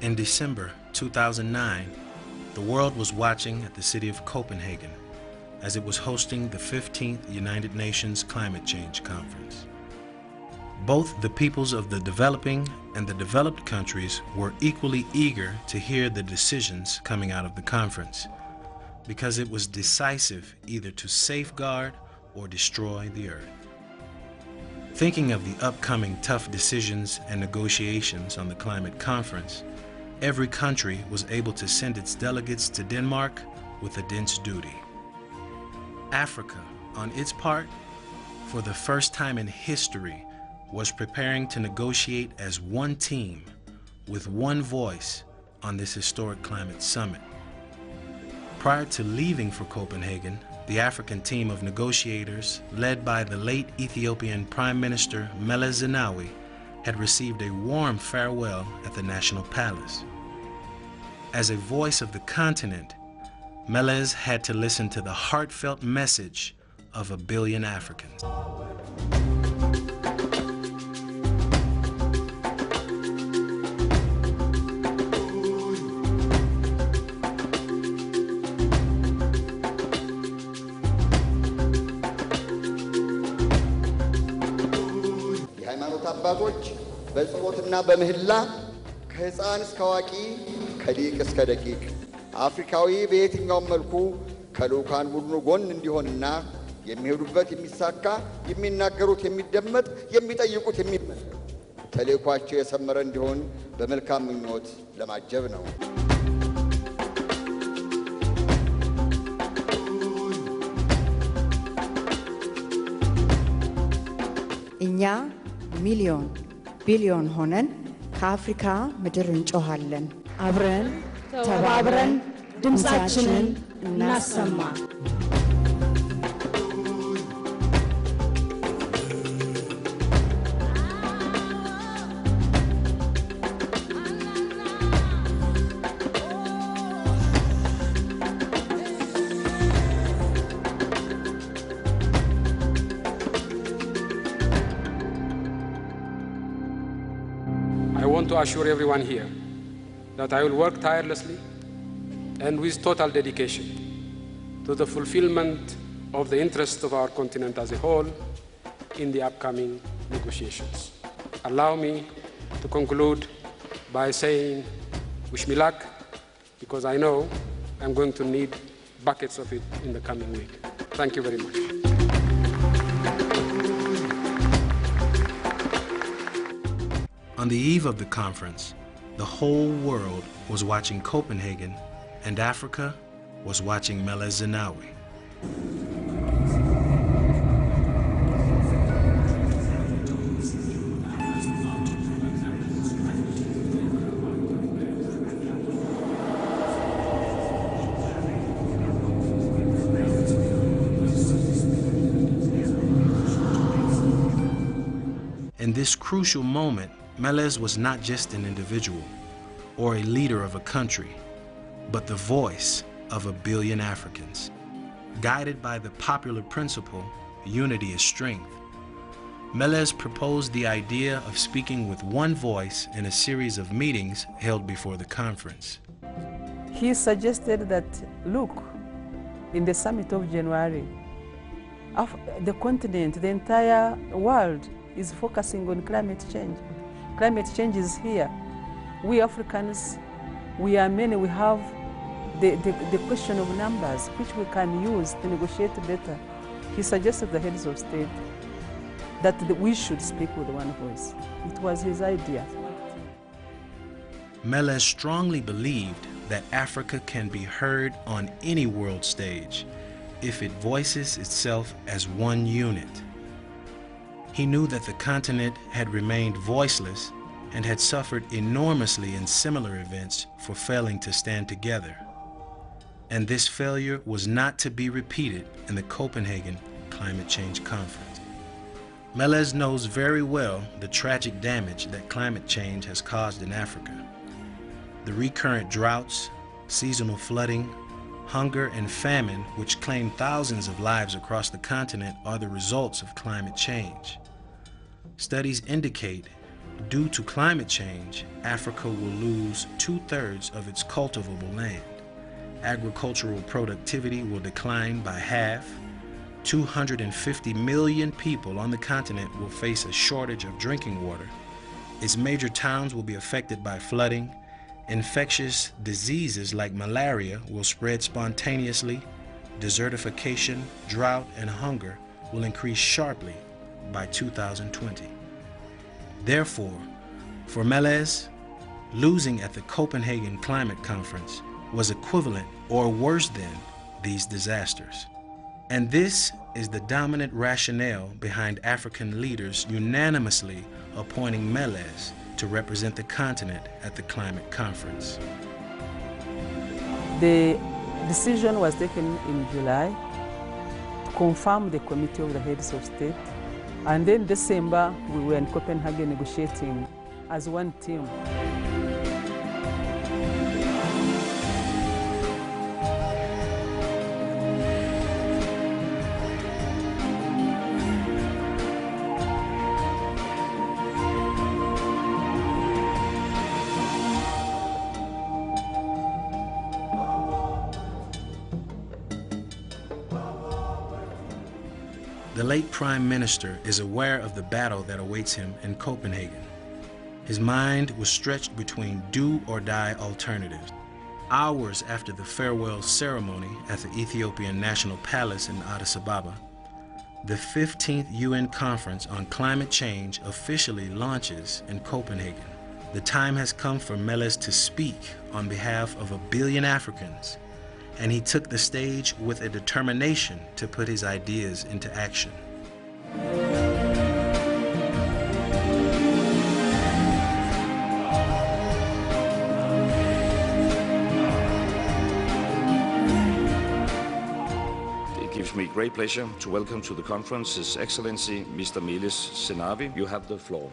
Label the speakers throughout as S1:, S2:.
S1: In December 2009, the world was watching at the city of Copenhagen as it was hosting the 15th United Nations Climate Change Conference. Both the peoples of the developing and the developed countries were equally eager to hear the decisions coming out of the conference, because it was decisive either to safeguard or destroy the earth. Thinking of the upcoming tough decisions and negotiations on the climate conference, every country was able to send its delegates to Denmark with a dense duty. Africa, on its part, for the first time in history, was preparing to negotiate as one team with one voice on this historic climate summit. Prior to leaving for Copenhagen, the African team of negotiators, led by the late Ethiopian Prime Minister Mles Zenawi, had received a warm farewell at the National Palace. As a voice of the continent, Mles had to listen to the heartfelt message of 1 billion Africans.
S2: አባቶች በጸሎትና በምህላ ከሕፃን እስከ አዋቂ ከሊቅ እስከ ደቂቅ አፍሪካዊ በየትኛውም መልኩ ከልዑካን ቡድኑ ጎን እንዲሆንና የሚሄዱበት የሚሳካ የሚናገሩት የሚደመጥ የሚጠይቁት የሚመለስ ተልዕኳቸው የሰመረ እንዲሆን በመልካም ምኞት ለማጀብ ነው።
S3: እኛ ሚሊዮን ቢሊዮን ሆነን ከአፍሪካ ምድር እንጮሃለን። አብረን ተባብረን ድምጻችንን እናሰማ።
S4: I want to assure everyone here that I will work tirelessly and with total dedication to the fulfillment of the interests of our continent as a whole in the upcoming negotiations. Allow me to conclude by saying, wish me luck, because I know I'm going to need buckets of it in the coming week. Thank you very much.
S1: On the eve of the conference, the whole world was watching Copenhagen, and Africa was watching Mles Zenawi. In this crucial moment, Mles was not just an individual or a leader of a country, but the voice of 1 billion Africans. Guided by the popular principle, unity is strength, Mles proposed the idea of speaking with one voice in a series of meetings held before the conference.
S5: He suggested that, look, in the summit of January, the continent, the entire world is focusing on climate change. Climate change is here. We Africans, we are many, we have the question of numbers, which we can use to negotiate better. He suggested the heads of state that we should speak with one voice. It was his idea.
S1: Mles strongly believed that Africa can be heard on any world stage if it voices itself as one unit. He knew that the continent had remained voiceless and had suffered enormously in similar events for failing to stand together. And this failure was not to be repeated in the Copenhagen Climate Change Conference. Mles knows very well the tragic damage that climate change has caused in Africa. The recurrent droughts, seasonal flooding, hunger and famine, which claim thousands of lives across the continent, are the results of climate change. Studies indicate due to climate change, Africa will lose 2/3 of its cultivable land. Agricultural productivity will decline by half. 250 million people on the continent will face a shortage of drinking water. Its major towns will be affected by flooding. Infectious diseases like malaria will spread spontaneously. Desertification, drought, and hunger will increase sharply by 2020. Therefore, for Mles, losing at the Copenhagen Climate Conference was equivalent or worse than these disasters. And this is the dominant rationale behind African leaders unanimously appointing Mles to represent the continent at the climate conference.
S5: The decision was taken in July to confirm the committee of the heads of state. And then December, we were in Copenhagen negotiating as one team.
S1: The late Prime Minister is aware of the battle that awaits him in Copenhagen. His mind was stretched between do-or-die alternatives. Hours after the farewell ceremony at the Ethiopian National Palace in Addis Ababa, the 15th UN Conference on Climate Change officially launches in Copenhagen. The time has come for Mles to speak on behalf of 1 billion Africans, and he took the stage with a determination to put his ideas into action.
S6: It gives me great pleasure to welcome to the conference His Excellency Mr. Mles Zenawi. You have the floor.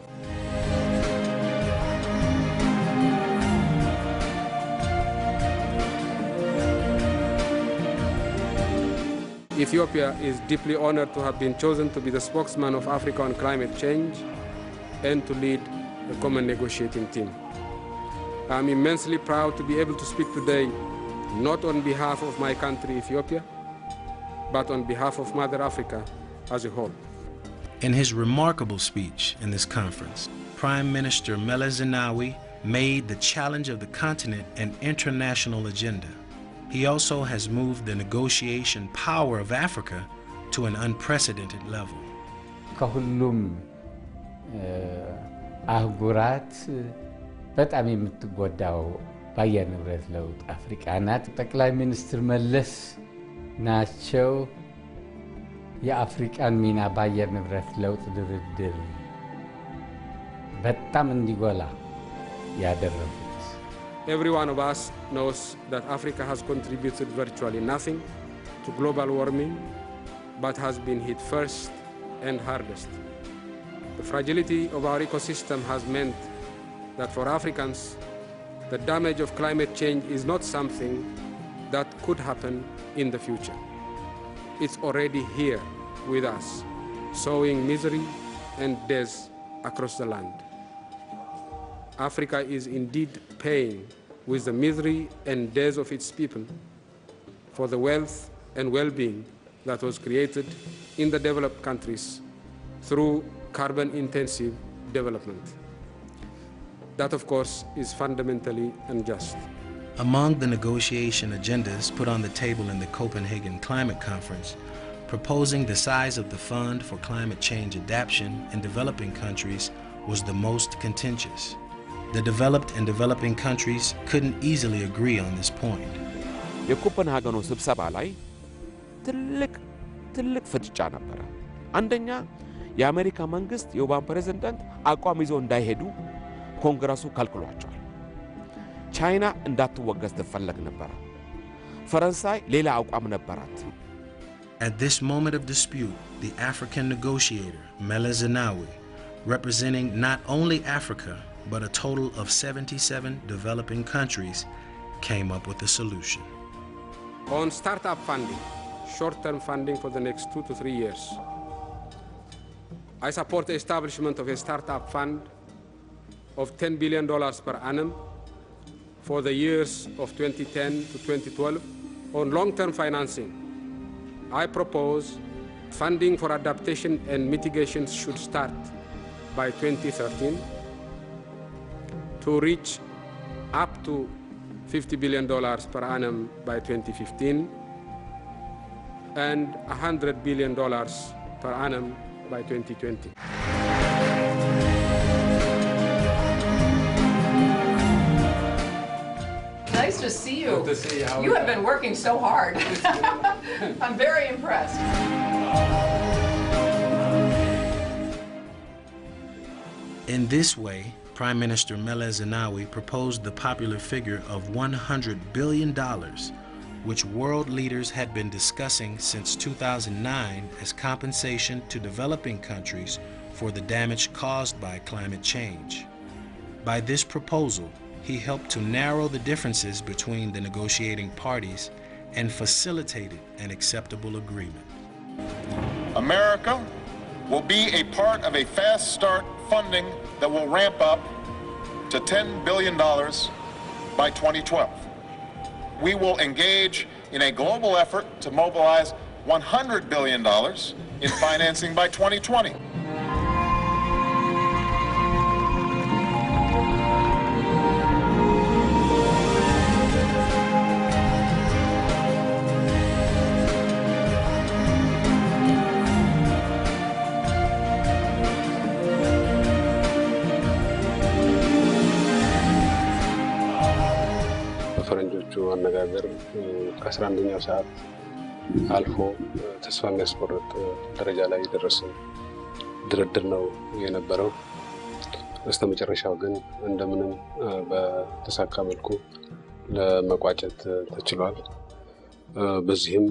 S4: Ethiopia is deeply honored to have been chosen to be the spokesman of Africa on climate change and to lead the common negotiating team. I'm immensely proud to be able to speak today, not on behalf of my country, Ethiopia, but on behalf of Mother Africa as a whole.
S1: In his remarkable speech in this conference, Prime Minister Mles Zenawi made the challenge of the continent an international agenda. He also has moved the negotiation power of Africa to an unprecedented level.
S7: ከሁሉም አህጉራት በጣም የምትጎዳው በአየር ንብረት ለውጥ አፍሪካ ናት። ጠቅላይ ሚኒስትር መለስ ናቸው የአፍሪካን ሚና በአየር ንብረት ለውጥ ድርድር በጣም እንዲጎላ ያደረጉት።
S4: Every one of us knows that Africa has contributed virtually nothing to global warming, but has been hit first and hardest. The fragility of our ecosystem has meant that for Africans, the damage of climate change is not something that could happen in the future. It's already here with us, sowing misery and death across the land. Africa is indeed paying with the misery and death of its people for the wealth and well-being that was created in the developed countries through carbon-intensive development. That, of course, is fundamentally unjust.
S1: Among the negotiation agendas put on the table in the Copenhagen Climate Conference, proposing the size of the Fund for Climate Change Adaptation in developing countries was the most contentious. The developed and developing countries couldn't easily agree on this point.
S8: የኮፐንሃገኑ ስብሰባ ላይ ትልቅ ፍጥጫ ነበረ። አንደኛ የአሜሪካ መንግስት የኦባማ ፕሬዝዳንት አቋም ይዞ እንዳይሄዱ ኮንግረሱ ከልክሏቸዋል። ቻይና እንዳትወገዝ ትፈልግ ነበር። ፈረንሳይ ሌላ አቋም ነበራት።
S1: At this moment of dispute, the African negotiator, Mles Zenawi, representing not only Africa, but a total of 77 developing countries, came up with a solution.
S4: On startup funding, short-term funding for the next 2 to 3 years, I support the establishment of a startup fund of $10 billion per annum for the years of 2010 to 2012. On long-term financing, I propose funding for adaptation and mitigation should start by 2013 to reach up to $50 billion per annum by 2015 and $100 billion per annum by 2020.
S9: Nice to see you.
S4: Good to see you.
S9: You have been working so hard. I'm very impressed.
S1: In this way, Prime Minister Mles Zenawi proposed the popular figure of $100 billion, which world leaders had been discussing since 2009 as compensation to developing countries for the damage caused by climate change. By this proposal, he helped to narrow the differences between the negotiating parties and facilitated an acceptable agreement.
S10: America will be a part of a fast start funding that will ramp up to $10 billion by 2012. We will engage in a global effort to mobilize $100 billion in financing by 2020.
S11: ፈረንጆቹ አነጋገር ከ11ኛው ሰዓት አልፎ ተስፋ የሚያስቆርጥ ደረጃ ላይ የደረሰ ድርድር ነው የነበረው። በስተመጨረሻው ግን እንደምንም በተሳካ መልኩ ለመቋጨት ተችሏል። በዚህም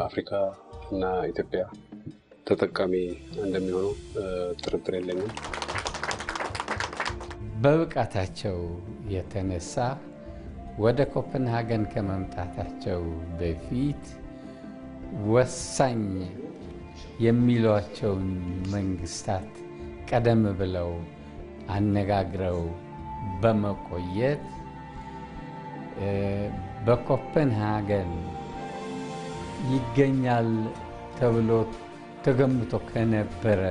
S11: አፍሪካ እና ኢትዮጵያ ተጠቃሚ እንደሚሆኑ ጥርጥር የለኝም።
S7: በብቃታቸው የተነሳ ወደ ኮፐንሃገን ከመምጣታቸው በፊት ወሳኝ የሚሏቸውን መንግስታት ቀደም ብለው አነጋግረው በመቆየት በኮፐንሃገን ይገኛል ተብሎ ተገምቶ ከነበረ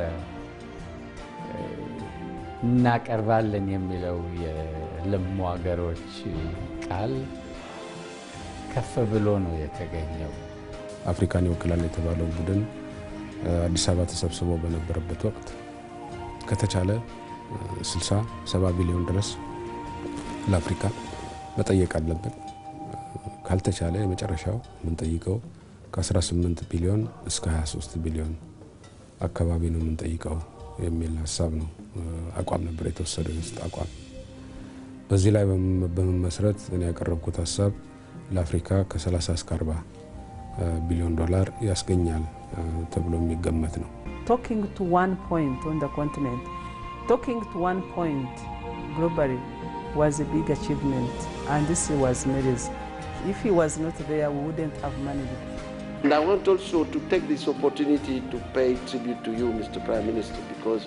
S7: እናቀርባለን የሚለው የለሙ ሀገሮች ቃል ከፍ ብሎ ነው የተገኘው።
S11: አፍሪካን ይወክላል የተባለው ቡድን አዲስ አበባ ተሰብስቦ በነበረበት ወቅት ከተቻለ 60-70 ቢሊዮን ድረስ ለአፍሪካ መጠየቅ አለበት። ካልተቻለ የመጨረሻው ምን ጠይቀው ከ18 ቢሊዮን እስከ 23 ቢሊዮን አካባቢ ነው ምን ጠይቀው የሚል ሐሳብ ነው አቋም ነበር የተወሰደው ውስጥ አቋም። በዚህ ላይ በመመስረት እኔ ያቀረብኩት ሐሳብ ለአፍሪካ ከ30 እስከ 40 ቢሊዮን ዶላር ያስገኛል ተብሎ የሚገመት ነው።
S5: Talking to one point on the continent, talking to one point globally was a big achievement, and this was Mles. If he was not there, we wouldn't have managed.
S12: And I want also to take this opportunity to pay tribute to you, Mr. Prime Minister, because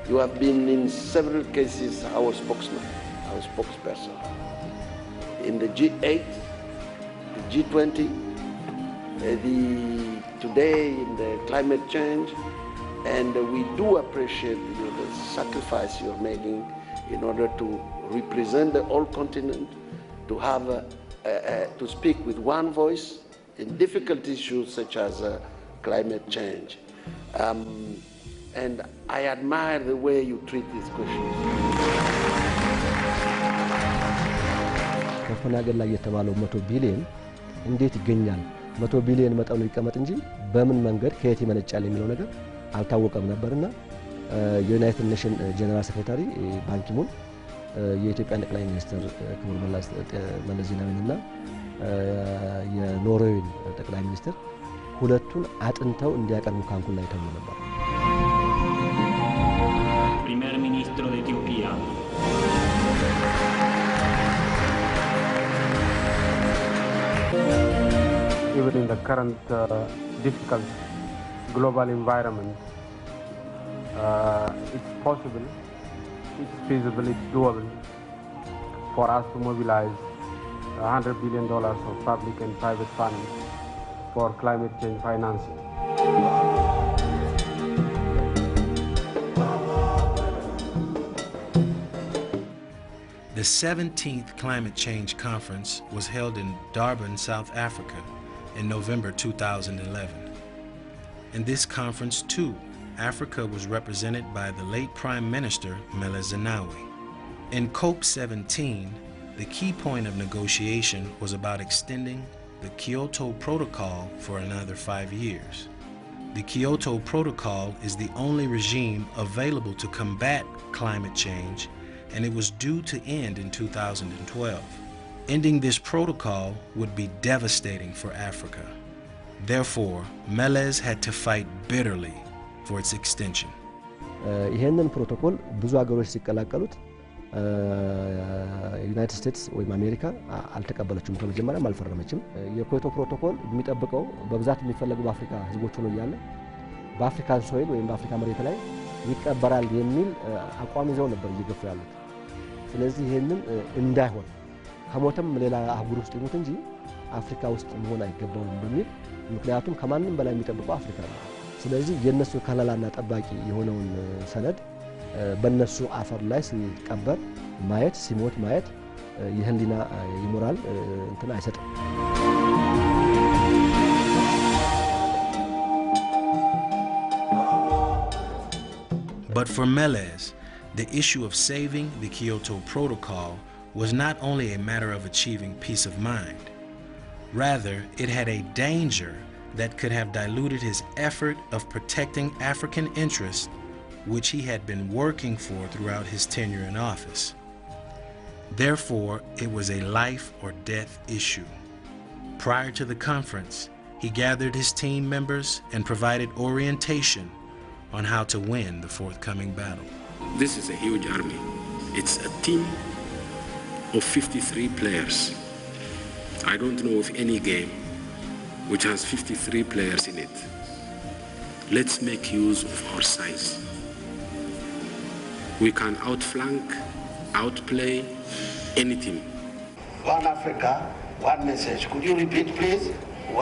S12: you have been in several cases our spokesman, our spokesperson. In the G8, the G20, today in the climate change, and we do appreciate the sacrifice you're making in order to represent the whole continent, to have, to speak with one voice in difficult issues such as climate change. And I admire the way you treat these questions.
S13: ኮፐንሃገን ላይ የተባለው 100 ቢሊዮን እንዴት ይገኛል? 100 ቢሊዮን መጠኑ ይቀመጥ እንጂ በምን መንገድ ከየት ይመነጫል የሚለው ነገር አልታወቀም ነበርና የዩናይትድ ኔሽን ጀነራል ሴክሬታሪ ባንኪሙን የኢትዮጵያ ጠቅላይ ሚኒስትር ክቡር መለስ ዜናዊንና የኖርዌይን ጠቅላይ ሚኒስትር ሁለቱን አጥንተው እንዲያቀርቡ ካንኩን ላይ ተብሎ ነበር።
S14: ፕሪሚየር ሚኒስትሩ ኢትዮጵያ
S15: Even in the current difficult global environment, it's possible it's feasible, it's doable for us to mobilize $100 billion of public and private funds for climate change financing.
S1: The 17th Climate Change Conference was held in Durban, South Africa in November 2011. In this conference, too, Africa was represented by the late Prime Minister Mles Zenawi. In COP17, the key point of negotiation was about extending the Kyoto Protocol for another 5 years. The Kyoto Protocol is the only regime available to combat climate change, and it was due to end in 2012. Ending this protocol would be devastating for Africa. Therefore, Mles had to fight bitterly for its extension.
S13: ይሄንን ፕሮቶኮል ብዙ ሀገሮች ሲቀላቀሉት ዩናይትድ ስቴትስ ወይም አሜሪካ አልተቀበለችም፣ ከመጀመሪያም አልፈረመችም። የኮቶ ፕሮቶኮል የሚጠብቀው በብዛት የሚፈለገው በአፍሪካ ህዝቦች ሆኖ እያለ በአፍሪካን ሶይል ወይም በአፍሪካ መሬት ላይ ይቀበራል የሚል አቋም ይዘው ነበር እየገፉ ያሉት። ስለዚህ ይሄንን እንዳይሆን ከሞተም ሌላ አህጉር ውስጥ ይሞት እንጂ አፍሪካ ውስጥ መሆን አይገባውም በሚል ምክንያቱም ከማንም በላይ የሚጠብቀው አፍሪካ ነው። ስለዚህ የነሱ ከለላና ጠባቂ የሆነውን ሰነድ በነሱ አፈር ላይ ሲቀበር ማየት ሲሞት ማየት የህሊና ይሞራል እንትን አይሰጥም።
S1: But for Mles, the issue of saving the Kyoto Protocol was not only a matter of achieving peace of mind. Rather, it had a danger that could have diluted his effort of protecting African interests, which he had been working for throughout his tenure in office. Therefore, it was a life or death issue. Prior to the conference, he gathered his team members and provided orientation on how to win the forthcoming battle.
S4: This is a huge army. It's a team of 53 players. I don't know of any game which has 53 players in it. Let's make use of our size. We can outflank, outplay any team.
S12: One Africa, one message. Could you repeat, please?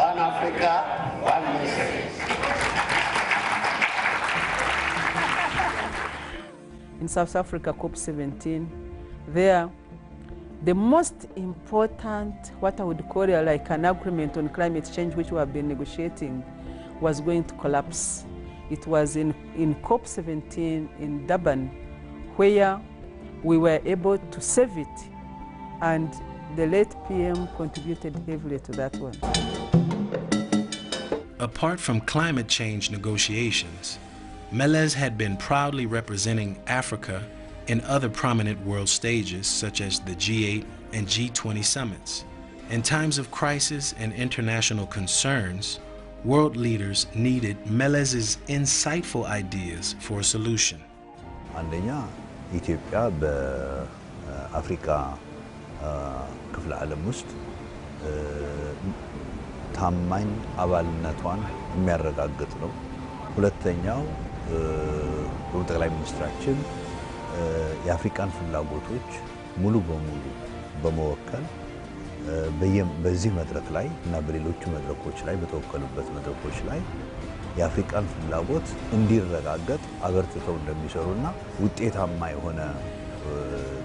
S12: One Africa, one message.
S5: In South Africa, COP17, there, the most important, what I would call like an agreement on climate change, which we have been negotiating, was going to collapse. It was in COP17 in Durban, where we were able to save it, and the late PM contributed heavily to that one.
S1: Apart from climate change negotiations, Mles had been proudly representing Africa in other prominent world stages such as the G8 and G20 summits. In times of crisis and international concerns, world leaders needed Mles's insightful ideas for a solution.
S16: አንደኛ ኢትዮጵያ በአፍሪካ ክፍለ ዓለም ውስጥ ታማኝ አባልነቷን የሚያረጋግጥ ነው። ሁለተኛው ጠቅላይ ሚኒስትራችን የአፍሪካን ፍላጎቶች ሙሉ በሙሉ በመወከል በዚህ መድረክ ላይ እና በሌሎች መድረኮች ላይ በተወከሉበት መድረኮች ላይ የአፍሪካን ፍላጎት እንዲረጋገጥ አበርትተው እንደሚሰሩና ውጤታማ የሆነ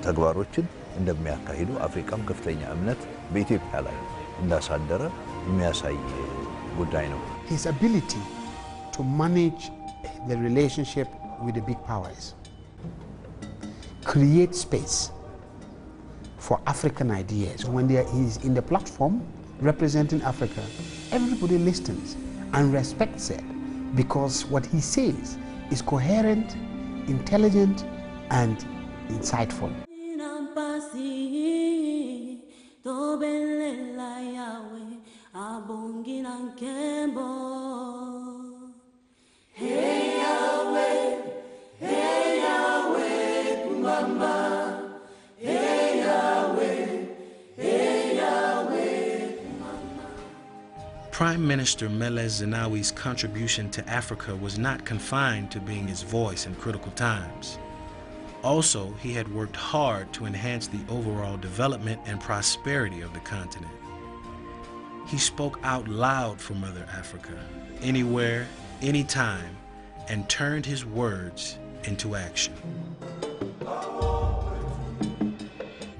S16: ተግባሮችን እንደሚያካሂዱ አፍሪካም ከፍተኛ እምነት በኢትዮጵያ ላይ እንዳሳደረ የሚያሳይ ጉዳይ ነው።
S17: His ability to manage the relationship with the big powers, create space for African ideas. When he's in the platform representing Africa, everybody listens and respects it because what he says is coherent, intelligent, and insightful.
S1: Prime Minister Mles Zenawi's contribution to Africa was not confined to being his voice in critical times. Also, he had worked hard to enhance the overall development and prosperity of the continent. He spoke out loud for Mother Africa, anywhere, anytime, and turned his words into action.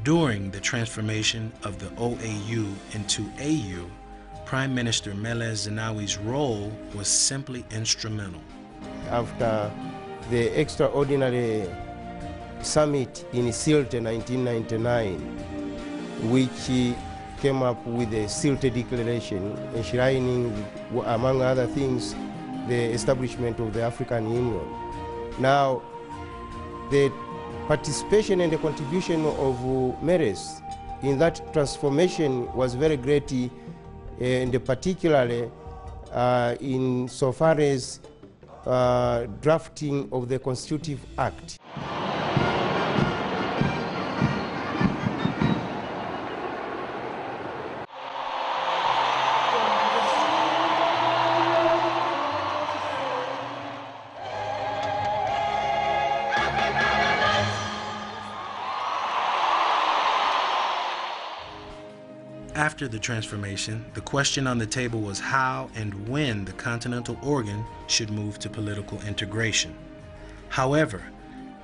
S1: During the transformation of the OAU into AU, Prime Minister Mles Zenawi's role was simply instrumental.
S18: After the extraordinary summit in Silt in 1999, which came up with the Silt Declaration enshrining, among other things, the establishment of the African Union. Now, the participation and the contribution of Mles in that transformation was very great, and particularly in so far as drafting of the Constitutive Act.
S1: After the transformation, the question on the table was how and when the continental organ should move to political integration. However,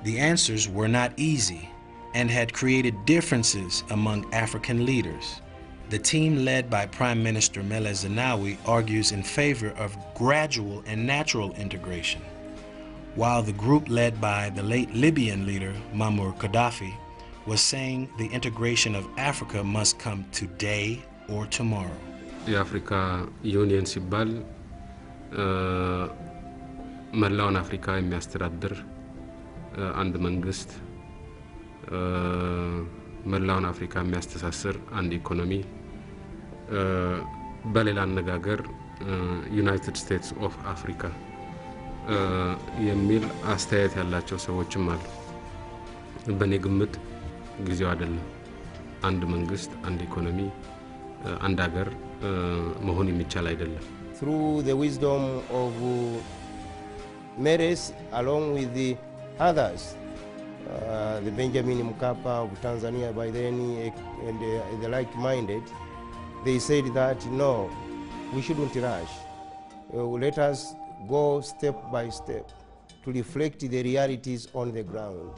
S1: the answers were not easy and had created differences among African leaders. The team led by Prime Minister Mles Zenawi argues in favor of gradual and natural integration, while the group led by the late Libyan leader Muammar Gaddafi was saying the integration of Africa must come today or tomorrow.
S4: የአፍሪካ ዩኒየን ሲባል መላውን አፍሪካ የሚያስተዳድር አንድ መንግስት፣ መላውን አፍሪካ የሚያስተሳስር አንድ ኢኮኖሚ፣ በሌላ አነጋገር ዩናይትድ ስቴትስ ኦፍ አፍሪካ የሚል አስተያየት ያላቸው ሰዎችም አሉ። በኔ ግምት ጊዜው አይደለም። አንድ መንግስት፣ አንድ ኢኮኖሚ፣ አንድ ሀገር መሆን የሚቻል አይደለም።
S18: Through the wisdom of Mles, along with the others, the Benjamin Mkapa of Tanzania by then, and the like-minded, they said that no, we shouldn't rush. Let us go step by step to reflect the realities on the ground.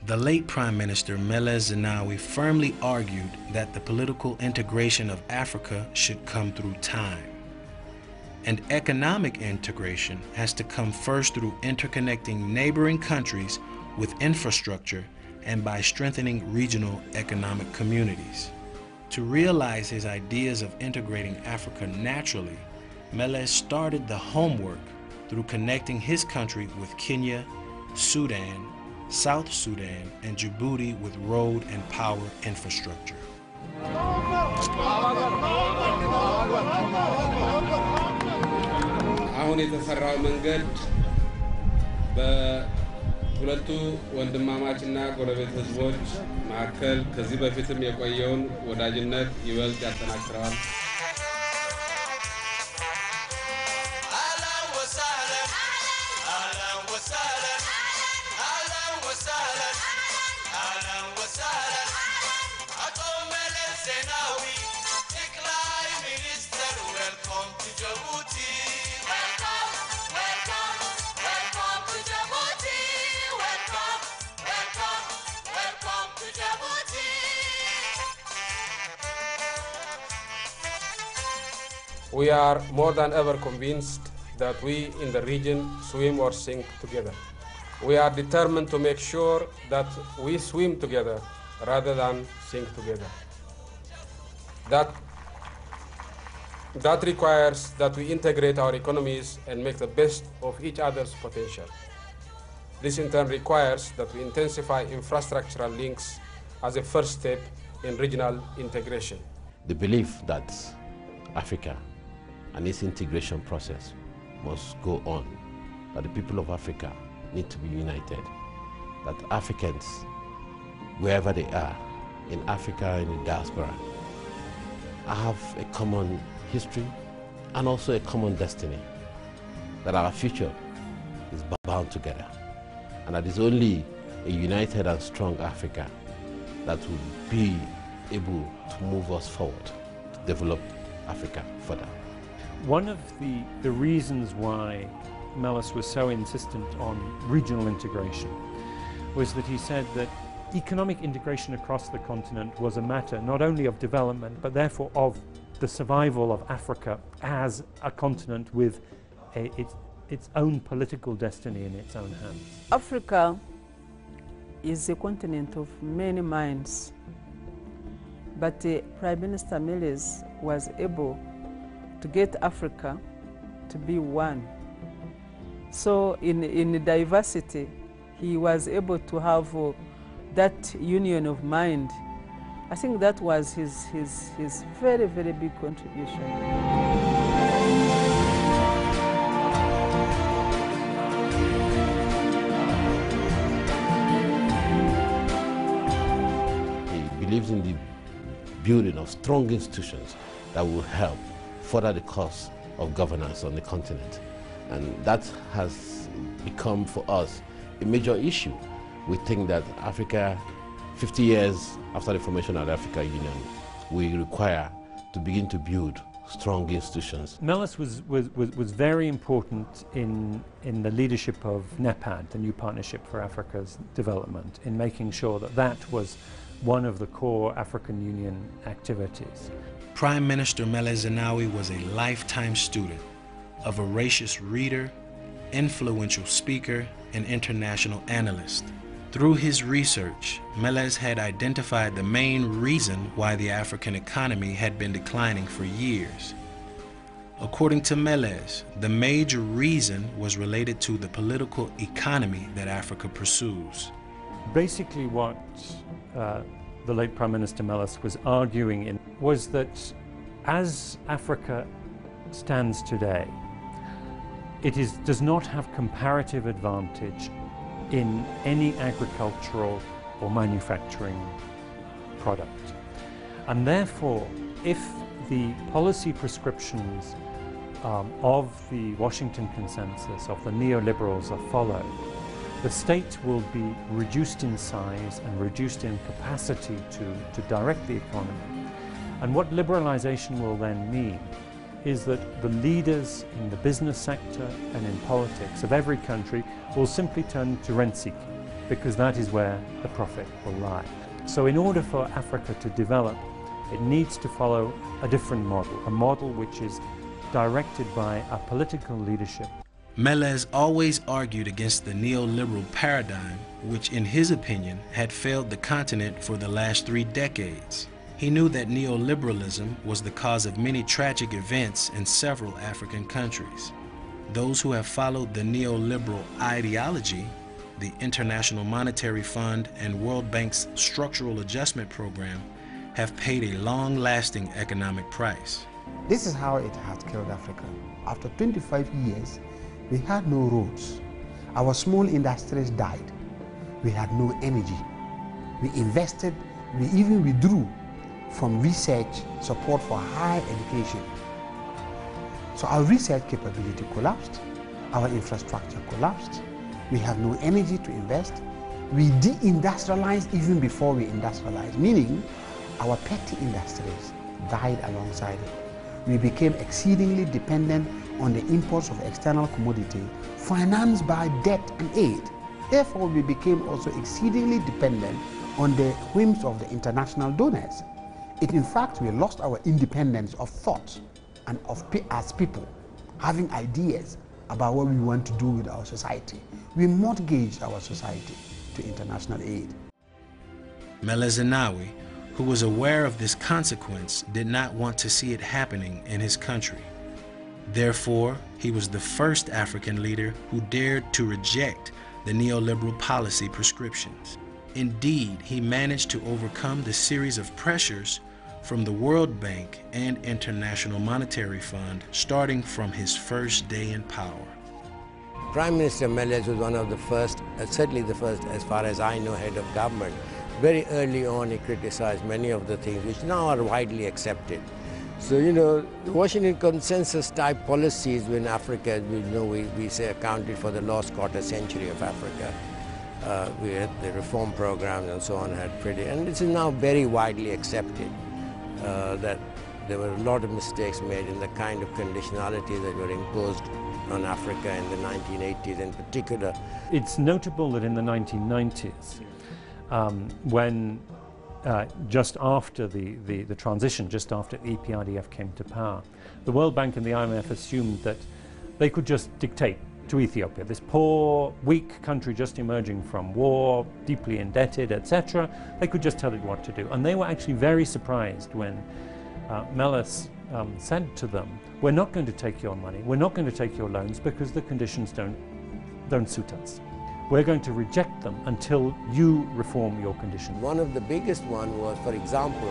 S1: The late Prime Minister Mles Zenawi firmly argued that the political integration of Africa should come through time. And economic integration has to come first through interconnecting neighboring countries with infrastructure and by strengthening regional economic communities. To realize his ideas of integrating Africa naturally, Mles started the homework through connecting his country with Kenya, Sudan, South Sudan, and Djibouti with road and power infrastructure.
S4: አሁን የተሰራው መንገድ በሁለቱ ወንድማማችና ጎረቤት ህዝቦች መካከል ከዚህ በፊትም የቆየውን ወዳጅነት ይበልጥ ያጠናክረዋል። We are more than ever convinced that we in the region swim or sink together. We are determined to make sure that we swim together rather than sink together. That requires that we integrate our economies and make the best of each other's potential. This in turn requires that we intensify infrastructural links as a first step in regional integration.
S19: The belief that Africa and its integration process must go on, that the people of Africa need to be united, that Africans, wherever they are, in Africa and in diaspora, have a common history and also a common destiny, that our future is bound together, and that it's only a united and strong Africa that would be able to move us forward, to develop Africa further.
S20: One of the reasons why Mles was so insistent on regional integration was that he said that economic integration across the continent was a matter not only of development, but therefore of the survival of Africa as a continent with its own political destiny in its own hands.
S5: Africa is a continent of many minds, but Prime Minister Mles was able to get Africa to be one. So in diversity, he was able to have that union of mind. I think that was his very, very big contribution.
S19: He believes in the building of strong institutions that will help further the cause of governance on the continent. And that has become for us a major issue. We think that Africa, 50 years after the formation of the African Union, we require to begin to build strong institutions.
S20: Mles was very important in the leadership of NEPAD, the New Partnership for Africa's Development, in making sure that that was one of the core African Union activities.
S1: Prime Minister Mles Zenawi was a lifetime student, a voracious reader, influential speaker, and international analyst. Through his research, Mles had identified the main reason why the African economy had been declining for years. According to Mles, the major reason was related to the political economy that Africa pursues.
S20: Basically what the late Prime Minister Mles was arguing was that as Africa stands today, it does not have comparative advantage in any agricultural or manufacturing product. And therefore, if the policy prescriptions of the Washington Consensus, of the neoliberals are followed, the state will be reduced in size and reduced in capacity to direct the economy. And what liberalization will then mean is that the leaders in the business sector and in politics of every country will simply turn to rent-seeking, because that is where the profit will lie. So in order for Africa to develop, it needs to follow a different model, a model which is directed by a political leadership.
S1: Mles always argued against the neoliberal paradigm, which in his opinion had failed the continent for the last 3 decades. He knew that neoliberalism was the cause of many tragic events in several African countries. Those who have followed the neoliberal ideology, the International Monetary Fund and World Bank's Structural Adjustment Program, have paid a long-lasting economic price.
S17: This is how it has killed Africa. After 25 years, we had no roads. Our small industries died. We had no energy. We invested, we even withdrew from research support for higher education. So our research capability collapsed, our infrastructure collapsed, we have no energy to invest, we de-industrialized even before we industrialized, meaning our petty industries died alongside it. We became exceedingly dependent on the imports of external commodity financed by debt and aid. Therefore, we became also exceedingly dependent on the whims of the international donors. In fact, we lost our independence of thought and as people, having ideas about what we want to do with our society. We mortgaged our society to international aid.
S1: Mles Zenawi, who was aware of this consequence, did not want to see it happening in his country. Therefore, he was the first African leader who dared to reject the neoliberal policy prescriptions. Indeed, he managed to overcome the series of pressures from the World Bank and International Monetary Fund starting from his first day in power.
S21: Prime Minister Mles was one of the first, certainly the first as far as I know, head of government. Very early on he criticized many of the things which now are widely accepted. So, you know, the Washington Consensus type policies when Africa, we say, accounted for the lost quarter century of Africa. We had the reform programs and so on and this is now very widely accepted that there were a lot of mistakes made in the kind of conditionalities that were imposed on Africa in the 1980s in particular.
S20: It's notable that in the 1990s, when just after the transition, just after EPRDF came to power, the World Bank and the IMF assumed that they could just dictate to Ethiopia, this poor, weak country just emerging from war, deeply indebted, etc. They could just tell it what to do. And they were actually very surprised when Mles said to them, we're not going to take your money, we're not going to take your loans because the conditions don't suit us. We're going to reject them until you reform your conditions.
S21: One of the biggest one was, for example,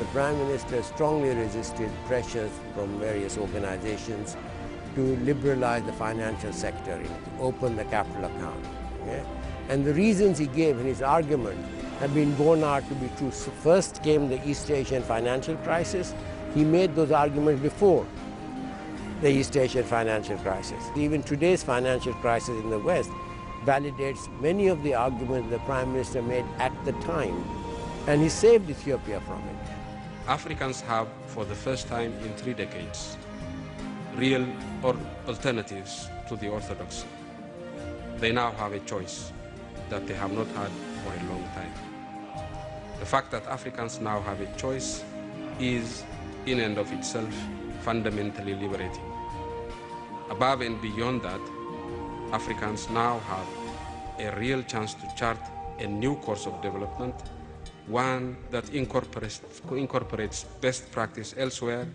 S21: the Prime Minister strongly resisted pressures from various organizations to liberalize the financial sector, to open the capital account. Okay? And the reasons he gave in his argument have been borne out to be true. So first came the East Asian financial crisis. He made those arguments before the East Asian financial crisis. Even today's financial crisis in the West validates many of the arguments the Prime Minister made at the time, and he saved Ethiopia from it.
S4: Africans have, for the first time in 3 decades, real alternatives to the orthodoxy. They now have a choice that they have not had for a long time. The fact that Africans now have a choice is, in and of itself, fundamentally liberating. Above and beyond that, Africans now have a real chance to chart a new course of development, one that incorporates best practice elsewhere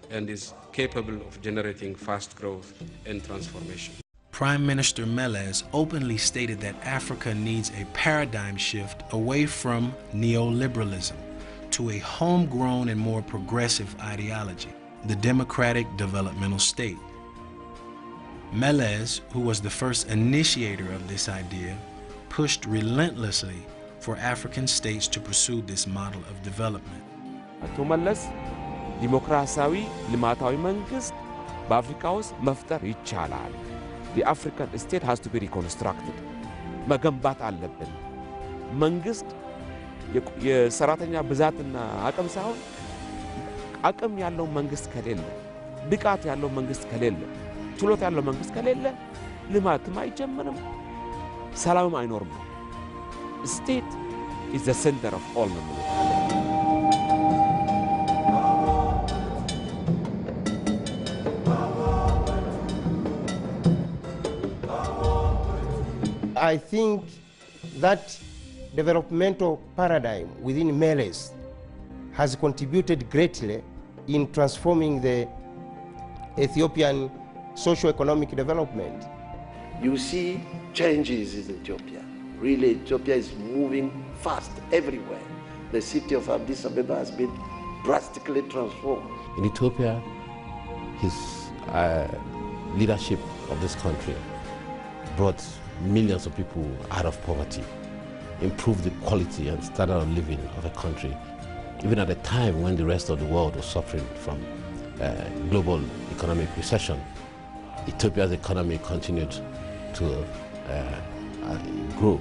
S4: and is capable of generating fast growth and transformation.
S1: Prime Minister Mles openly stated that Africa needs a paradigm shift away from neoliberalism to a homegrown and more progressive ideology, the democratic developmental state. Mles, who was the first initiator of this idea, pushed relentlessly for African states to pursue this model of development.
S8: አቶ መለስ ዲሞክራሲያዊ ልማታዊ መንግስት በአፍሪካ ውስጥ መፍጠር ይቻላል። The African state has to be reconstructed. መገንባት አለብን። መንግስት የሰራተኛ ብዛትና አቅም ሳይሆን አቅም ያለው መንግስት ከሌለ፣ ብቃት ያለው መንግስት ከሌለ፣ ችሎታ ያለው መንግስት ከሌለ ልማትም አይጀምርም፣ ሰላምም አይኖርም። State is the center of all the movement.
S18: I think that developmental paradigm within Mles has contributed greatly in transforming the Ethiopian socio-economic development.
S12: You see changes in Ethiopia. Really, Ethiopia is moving fast everywhere. The city of Addis Ababa has been drastically transformed.
S19: In Ethiopia, his leadership of this country brought millions of people out of poverty, improved the quality and standard of living of the country, even at a time when the rest of the world was suffering from global economic recession. Ethiopia's economy continued to grow.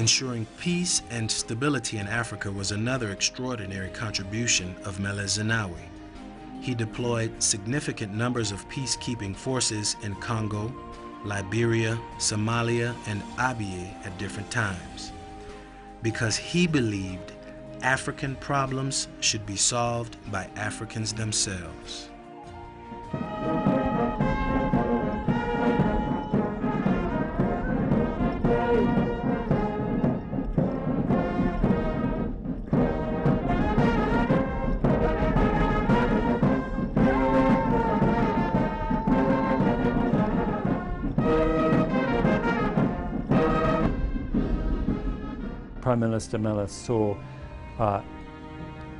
S1: Ensuring peace and stability in Africa was another extraordinary contribution of Mles Zenawi. He deployed significant numbers of peacekeeping forces in Congo, Liberia, Somalia, and Abyei at different times, because he believed African problems should be solved by Africans themselves.
S20: Prime Minister Mles saw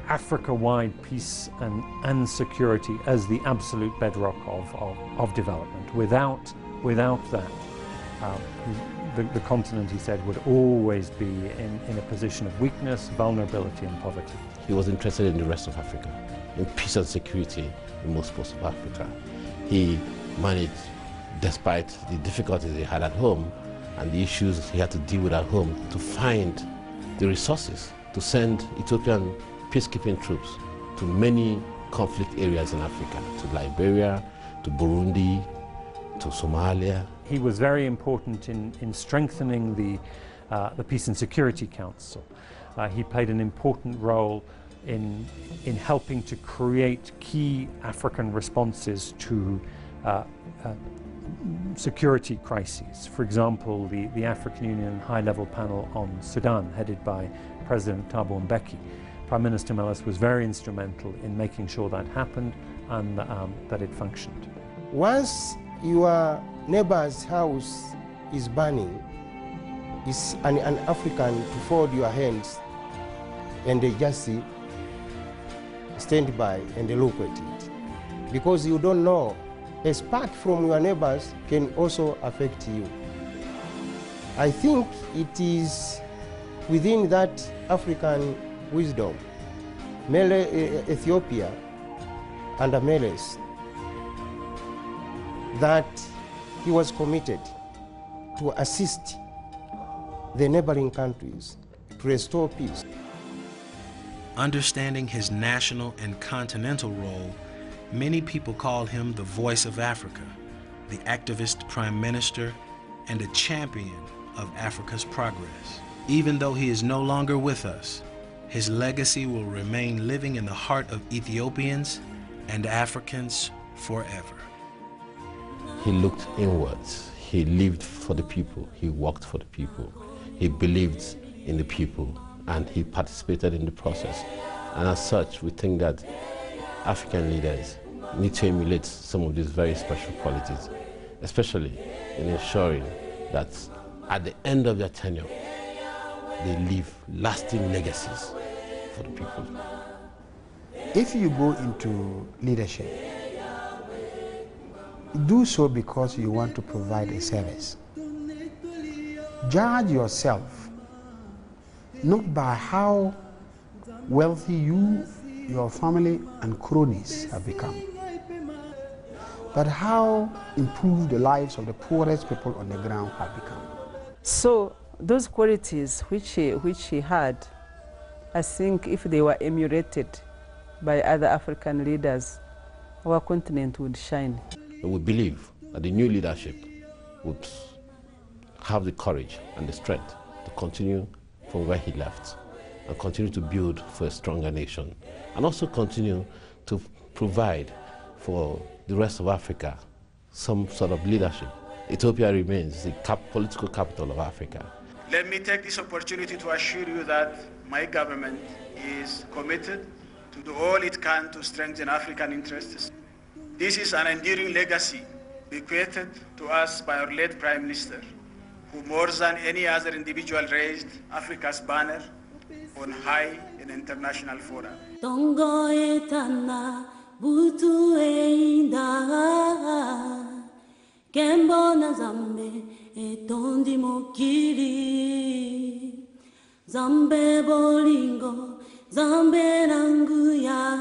S20: Africa-wide peace and security as the absolute bedrock of development. Without that, the continent, he said, would always be in a position of weakness, vulnerability and poverty.
S19: He was interested in the rest of Africa, in peace and security in most parts of Africa. He managed, despite the difficulties he had at home and the issues he had to deal with at home, to find the resources to send Ethiopian peacekeeping troops to many conflict areas in Africa, to Liberia, to Burundi, to Somalia.
S20: He was very important in strengthening the Peace and Security Council. He played an important role in helping to create key African responses to security crises. For example, the African Union High-Level Panel on Sudan, headed by President Thabo Mbeki. Prime Minister Mles was very instrumental in making sure that happened and that it functioned.
S18: Once your neighbor's house is burning, it's an African to fold your hands and they just stand by and look at it. Because you don't know, a spark from your neighbors can also affect you. I think it is within that African wisdom, Ethiopia under Mles, that he was committed to assist the neighboring countries to restore peace.
S1: Understanding his national and continental role, many people call him the voice of Africa, the activist prime minister, and a champion of Africa's progress. Even though he is no longer with us, his legacy will remain living in the heart of Ethiopians and Africans forever.
S19: He looked inwards. He lived for the people. He worked for the people. He believed in the people, and he participated in the process. And as such, we think that African leaders need to emulate some of these very special qualities, especially in ensuring that at the end of their tenure, they leave lasting legacies for the people.
S17: If you go into leadership, do so because you want to provide a service. Judge yourself not by how wealthy you, your family, and cronies have become, but how improved the lives of the poorest people on the ground have become.
S5: So those qualities which he had, I think if they were emulated by other African leaders, our continent would shine.
S19: We believe that the new leadership would have the courage and the strength to continue from where he left and continue to build for a stronger nation, and also continue to provide for the rest of Africa some sort of leadership. Ethiopia remains the political capital of Africa.
S2: Let me take this opportunity to assure you that my government is committed to do all it can to strengthen African interests. This is an enduring legacy bequeathed to us by our late Prime Minister, who more than any other individual raised Africa's banner on high in international fora.
S22: Zambe bolingo, zambe nangu ya